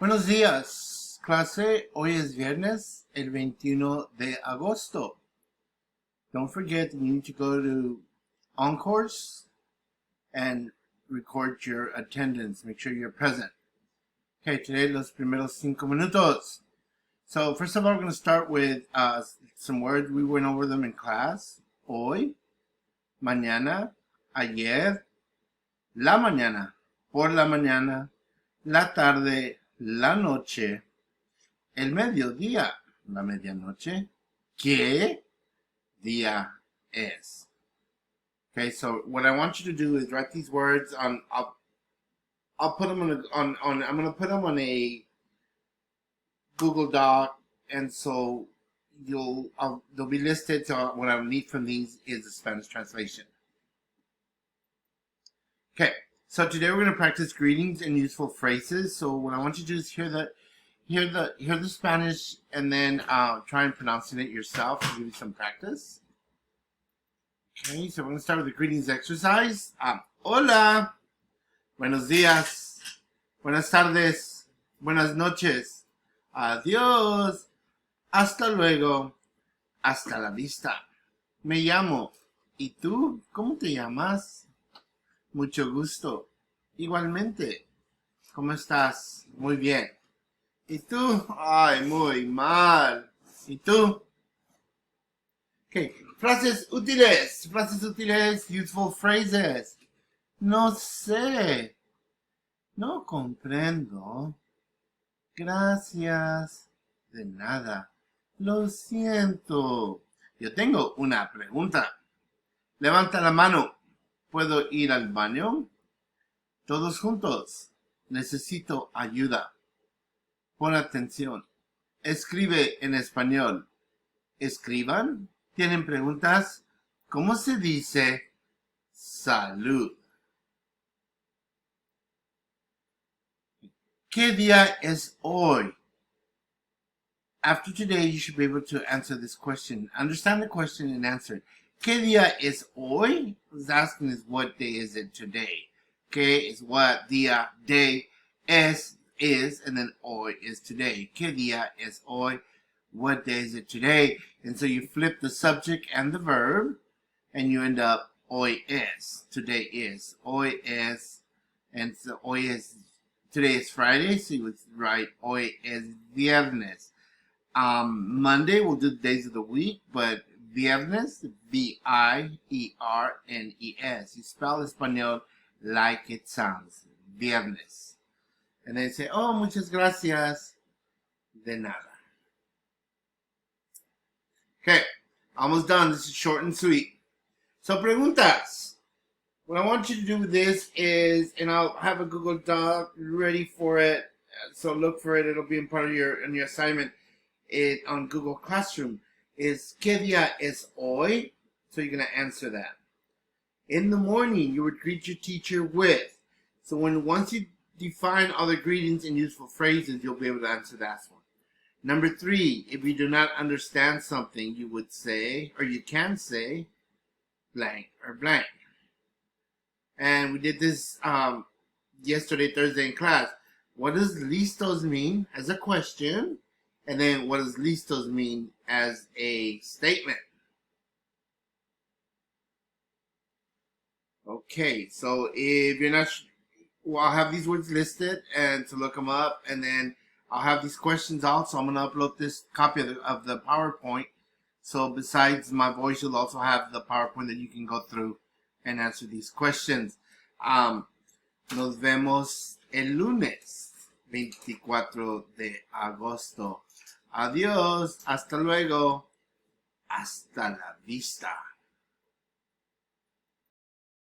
Buenos días, clase. Hoy es viernes, el 21 de agosto. Don't forget you need to go to Encores and record your attendance. Make sure you're present. Okay, today los primeros 5 minutos. So first of all, we're going to start with some words. We went over them in class. Hoy, mañana, ayer, la mañana, por la mañana, la tarde, la noche, el mediodía, la medianoche, ¿qué día es? Okay, so what I want you to do is write these words on. I'll put them on. I'm going to put them on a Google Doc, and so they'll be listed. So what I need from these is the Spanish translation. Okay, so today we're going to practice greetings and useful phrases. So what I want you to do is hear the Spanish, and then try and pronouncing it yourself to give you some practice. Okay, so we're going to start with the greetings exercise. Hola, buenos días, buenas tardes, buenas noches, adiós, hasta luego, hasta la vista. Me llamo. ¿Y tú? ¿Cómo te llamas? Mucho gusto. Igualmente. ¿Cómo estás? Muy bien. ¿Y tú? Ay, muy mal. ¿Y tú? Okay. Frases útiles, useful phrases. No sé. No comprendo. Gracias. De nada. Lo siento. Yo tengo una pregunta. Levanta la mano. ¿Puedo ir al baño? Todos juntos. Necesito ayuda. Pon atención. Escribe en español. Escriban. ¿Tienen preguntas? ¿Cómo se dice salud? ¿Qué día es hoy? After today, you should be able to answer this question. Understand the question and answer it. ¿Qué día es hoy? What's asking is what day is it today? ¿Qué is what? Día, day, is, and then hoy is today. ¿Qué día es hoy? What day is it today? And so you flip the subject and the verb, and you end up hoy es. Today is. Hoy es. And so hoy es. Today is Friday, so you would write hoy es viernes. Monday we'll do the days of the week, but viernes, V-I-E-R-N-E-S. You spell español like it sounds. Viernes. And then say, oh, muchas gracias. De nada. Okay, almost done. This is short and sweet. So, preguntas. What I want you to do with this is, and I'll have a Google Doc ready for it. So look for it. It'll be in part of your assignment. On Google Classroom. Is ¿Qué día es hoy? So you're going to answer that. In the morning, you would greet your teacher with. So once you define other greetings and useful phrases, you'll be able to answer that one. Number 3, if you do not understand something, you would say, or you can say, blank or blank. And we did this yesterday, Thursday in class. What does listos mean as a question? And then what does listos mean as a statement? Okay, so if you're not well, I'll have these words listed and to look them up, and then I'll have these questions out. So I'm going to upload this copy of the PowerPoint. So besides my voice, you'll also have the PowerPoint that you can go through and answer these questions. Nos vemos el lunes 24 de agosto. Adiós, hasta luego, hasta la vista.